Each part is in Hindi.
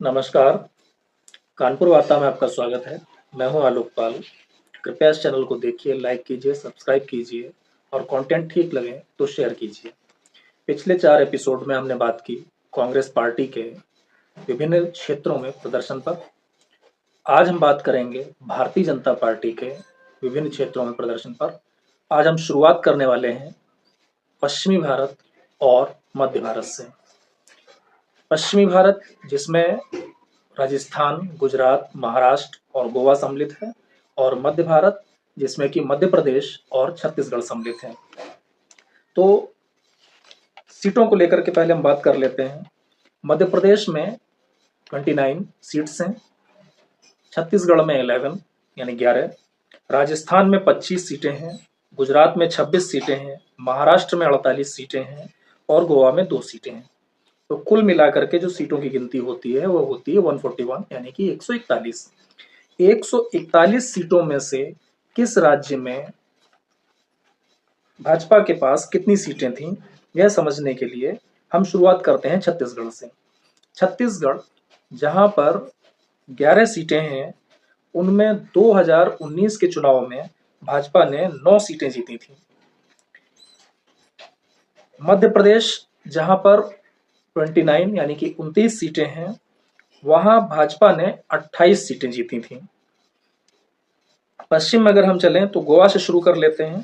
नमस्कार, कानपुर वार्ता में आपका स्वागत है। मैं हूं आलोक पाल। कृपया इस चैनल को देखिए, लाइक कीजिए, सब्सक्राइब कीजिए और कंटेंट ठीक लगे तो शेयर कीजिए। पिछले 4 एपिसोड में हमने बात की कांग्रेस पार्टी के विभिन्न क्षेत्रों में प्रदर्शन पर। आज हम बात करेंगे भारतीय जनता पार्टी के विभिन्न क्षेत्रों में प्रदर्शन पर। आज हम शुरुआत करने वाले हैं पश्चिमी भारत और मध्य भारत से। पश्चिमी भारत, जिसमें राजस्थान, गुजरात, महाराष्ट्र और गोवा सम्मिलित है, और मध्य भारत, जिसमें कि मध्य प्रदेश और छत्तीसगढ़ सम्मिलित है। तो सीटों को लेकर के पहले हम बात कर लेते हैं। मध्य प्रदेश में 29 सीट्स हैं, छत्तीसगढ़ में 11 यानी 11, राजस्थान में 25 सीटें हैं, गुजरात में 26 सीटें हैं, महाराष्ट्र में 48 सीटें हैं और गोवा में 2 सीटें हैं। तो कुल मिलाकर के जो सीटों की गिनती होती है वो होती है 141 यानी कि 141। 141 सीटों में से किस राज्य में भाजपा के पास कितनी सीटें थीं, यह समझने के लिए हम शुरुआत करते हैं छत्तीसगढ़ से। छत्तीसगढ़, जहां पर 11 सीटें हैं, उनमें 2019 के चुनाव में भाजपा ने 9 सीटें जीती थी। मध्य प्रदेश, जहां पर 29 यानी कि 29 सीटें हैं, वहां भाजपा ने 28 सीटें जीती थी। पश्चिम में अगर हम चलें तो गोवा से शुरू कर लेते हैं।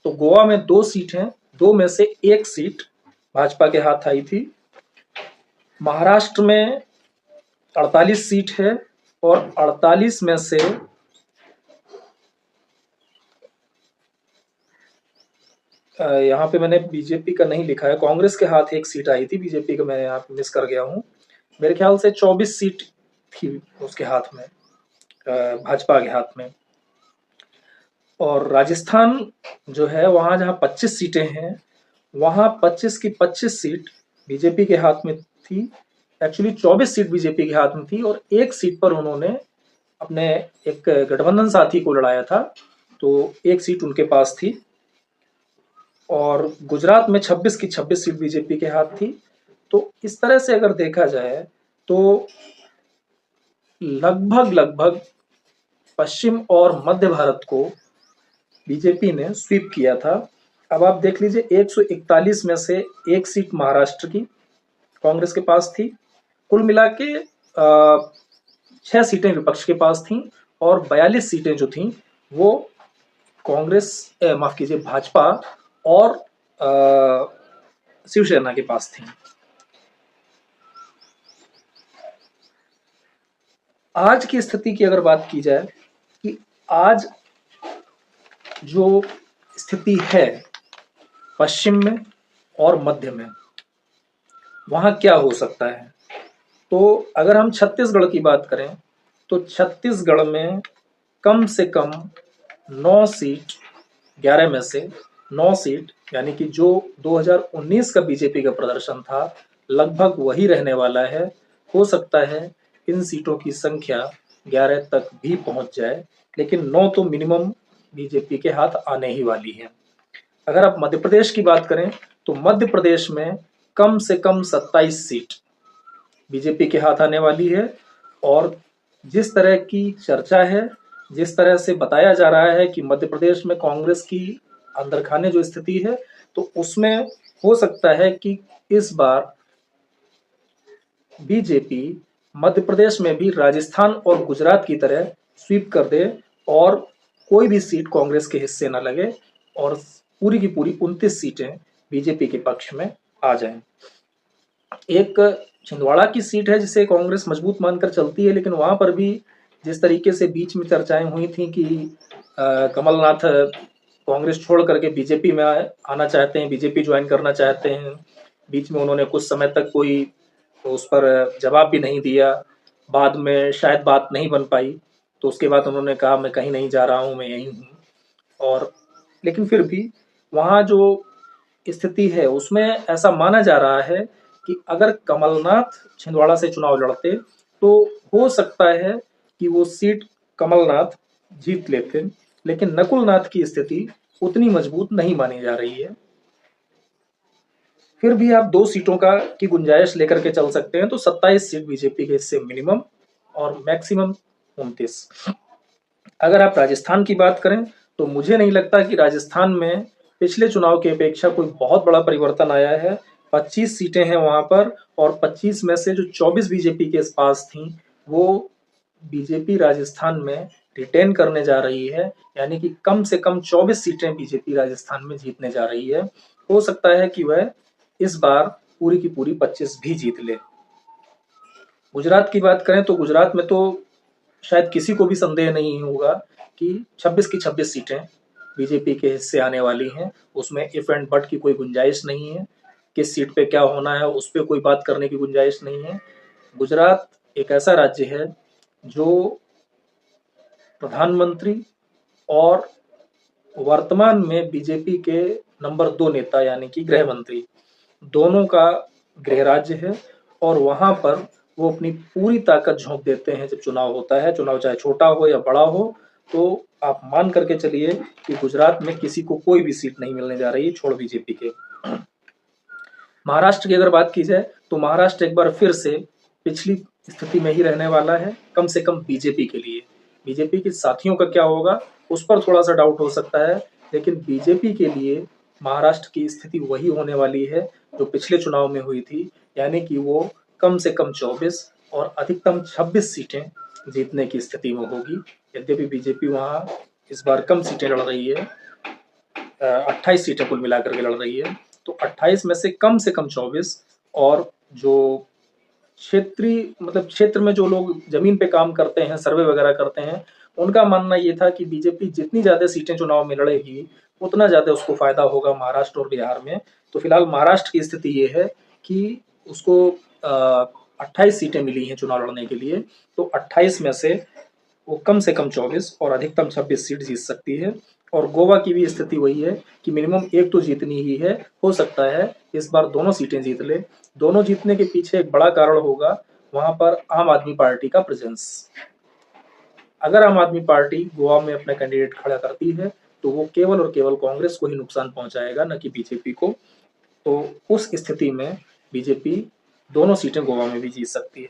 तो गोवा में 2 सीट हैं, 2 में से 1 सीट भाजपा के हाथ आई थी। महाराष्ट्र में 48 सीट है और 48 में से यहाँ पे मैंने बीजेपी का नहीं लिखा है, कांग्रेस के हाथ 1 सीट आई थी, बीजेपी का मैं यहाँ पे मिस कर गया हूँ। मेरे ख्याल से 24 सीट थी उसके हाथ में, भाजपा के हाथ में। और राजस्थान जो है, वहां जहां 25 सीटें हैं, वहां 25 की 25 सीट बीजेपी के हाथ में थी। एक्चुअली 24 सीट बीजेपी के हाथ में थी और 1 सीट पर उन्होंने अपने एक गठबंधन साथी को लड़ाया था, तो 1 सीट उनके पास थी। और गुजरात में 26 की 26 सीट बीजेपी के हाथ थी। तो इस तरह से अगर देखा जाए तो लगभग लगभग पश्चिम और मध्य भारत को बीजेपी ने स्वीप किया था। अब आप देख लीजिए, 141 में से 1 सीट महाराष्ट्र की कांग्रेस के पास थी। कुल मिला के 6 सीटें विपक्ष के पास थीं और 42 सीटें जो थीं वो कांग्रेस, माफ कीजिए, भाजपा और शिवसेना के पास थीं। आज की स्थिति की अगर बात की जाए कि आज जो स्थिति है पश्चिम में और मध्य में, वहां क्या हो सकता है, तो अगर हम छत्तीसगढ़ की बात करें तो छत्तीसगढ़ में कम से कम 9 सीट, 11 में से 9 सीट, यानी कि जो 2019 का बीजेपी का प्रदर्शन था लगभग वही रहने वाला है। हो सकता है इन सीटों की संख्या 11 तक भी पहुंच जाए, लेकिन 9 तो मिनिमम बीजेपी के हाथ आने ही वाली है। अगर आप मध्य प्रदेश की बात करें तो मध्य प्रदेश में कम से कम 27 सीट बीजेपी के हाथ आने वाली है। और जिस तरह की चर्चा है, जिस तरह से बताया जा रहा है कि मध्य प्रदेश में कांग्रेस की अंदर खाने जो स्थिति है, तो उसमें हो सकता है कि इस बार बीजेपी मध्य प्रदेश में भी राजस्थान और गुजरात की तरह स्वीप कर दे और कोई भी सीट कांग्रेस के हिस्से न लगे और पूरी की पूरी 29 सीटें बीजेपी के पक्ष में आ जाएं। एक छिंदवाड़ा की सीट है जिसे कांग्रेस मजबूत मानकर चलती है, लेकिन वहां पर भी जिस तरीके से बीच में चर्चाएं हुई थी कि कमलनाथ कांग्रेस छोड़ करके बीजेपी में आना चाहते हैं, बीजेपी ज्वाइन करना चाहते हैं। बीच में उन्होंने कुछ समय तक कोई उस पर जवाब भी नहीं दिया, बाद में शायद बात नहीं बन पाई, तो उसके बाद उन्होंने कहा मैं कहीं नहीं जा रहा हूँ, मैं यहीं हूँ। और लेकिन फिर भी वहाँ जो स्थिति है उसमें ऐसा माना जा रहा है कि अगर कमलनाथ छिंदवाड़ा से चुनाव लड़ते तो हो सकता है कि वो सीट कमलनाथ जीत लेते, लेकिन नकुल नाथ की स्थिति उतनी मजबूत नहीं मानी जा रही है। फिर भी आप 2 सीटों का की गुंजाइश लेकर के चल सकते हैं, तो 27 सीट बीजेपी के हिस्से मिनिमम और मैक्सिमम 29। अगर आप राजस्थान की बात करें तो मुझे नहीं लगता कि राजस्थान में पिछले चुनाव की अपेक्षा कोई बहुत बड़ा परिवर्तन आया है। 25 सीटें हैं वहां पर, और 25 में से जो 24 बीजेपी के पास थी, वो बीजेपी राजस्थान में रिटेन करने जा रही है। यानी कि कम से कम 24 सीटें बीजेपी राजस्थान में जीतने जा रही है। हो सकता है कि वह इस बार पूरी की पूरी 25 भी जीत ले। गुजरात की बात करें तो गुजरात में तो शायद किसी को भी संदेह नहीं होगा कि 26 की 26 सीटें बीजेपी के हिस्से आने वाली हैं। उसमें इफ एंड बट की कोई गुंजाइश नहीं है। किस सीट पे क्या होना है उस पर कोई बात करने की गुंजाइश नहीं है। गुजरात एक ऐसा राज्य है जो प्रधानमंत्री और वर्तमान में बीजेपी के नंबर 2 नेता यानी कि गृह मंत्री दोनों का गृह राज्य है, और वहां पर वो अपनी पूरी ताकत झोंक देते हैं जब चुनाव होता है। चुनाव चाहे छोटा हो या बड़ा हो, तो आप मान करके चलिए कि गुजरात में किसी को कोई भी सीट नहीं मिलने जा रही है, छोड़ बीजेपी के। महाराष्ट्र की अगर बात की जाए तो महाराष्ट्र एक बार फिर से पिछली स्थिति में ही रहने वाला है, कम से कम बीजेपी के लिए। बीजेपी के साथियों का क्या होगा उस पर थोड़ा सा डाउट हो सकता है, लेकिन बीजेपी के लिए महाराष्ट्र की स्थिति वही होने वाली है जो पिछले चुनाव में हुई थी। यानी कि वो कम से कम 24 और अधिकतम 26 सीटें जीतने की स्थिति में होगी। यद्यपि बीजेपी वहां इस बार कम सीटें लड़ रही है, 28 सीटें कुल मिलाकर के लड़ रही है, तो 28 में से कम 24। और जो क्षेत्रीय मतलब क्षेत्र में जो लोग जमीन पे काम करते हैं, सर्वे वगैरह करते हैं, उनका मानना ये था कि बीजेपी जितनी ज्यादा सीटें चुनाव में लड़ेगी उतना ज्यादा उसको फायदा होगा महाराष्ट्र और बिहार में। तो फिलहाल महाराष्ट्र की स्थिति ये है कि उसको 28 सीटें मिली हैं चुनाव लड़ने के लिए, तो 28 में से वो कम से कम 24 और अधिकतम 26 सीट जीत सकती है। और गोवा की भी स्थिति वही है कि मिनिमम एक तो जीतनी ही है। हो सकता है इस बार दोनों सीटें जीत ले। दोनों जीतने के पीछे एक बड़ा कारण होगा वहां पर आम आदमी पार्टी का प्रेजेंस। अगर आम आदमी पार्टी गोवा में अपना कैंडिडेट खड़ा करती है तो वो केवल और केवल कांग्रेस को ही नुकसान पहुंचाएगा, न कि बीजेपी को। तो उस स्थिति में बीजेपी दोनों सीटें गोवा में भी जीत सकती है।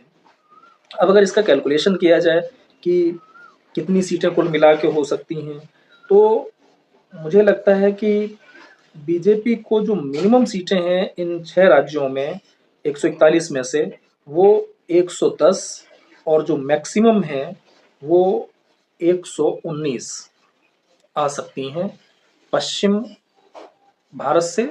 अब अगर इसका कैलकुलेशन किया जाए कि कितनी सीटें कुल मिला के हो सकती हैं, तो मुझे लगता है कि बीजेपी को जो मिनिमम सीटें हैं इन 6 राज्यों में 141 में से, वो 110, और जो मैक्सिमम है वो 119 आ सकती हैं पश्चिम भारत से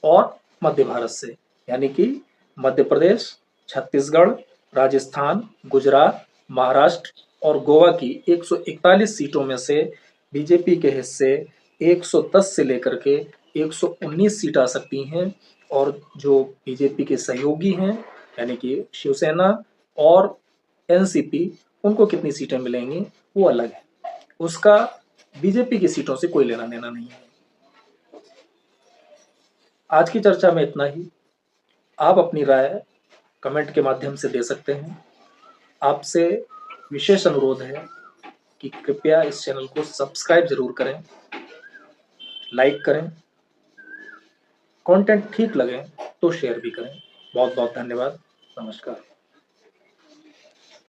और मध्य भारत से। यानी कि मध्य प्रदेश, छत्तीसगढ़, राजस्थान, गुजरात, महाराष्ट्र और गोवा की 141 सीटों में से बीजेपी के हिस्से 110 से लेकर के 119 सीट आ सकती हैं। और जो बीजेपी के सहयोगी हैं यानी कि शिवसेना और एनसीपी, उनको कितनी सीटें मिलेंगी वो अलग है। उसका बीजेपी की सीटों से कोई लेना देना नहीं है। आज की चर्चा में इतना ही। आप अपनी राय कमेंट के माध्यम से दे सकते हैं। आपसे विशेष अनुरोध है कि कृपया इस चैनल को सब्सक्राइब जरूर करें, लाइक करें, कंटेंट ठीक लगे तो शेयर भी करें। बहुत बहुत धन्यवाद। नमस्कार।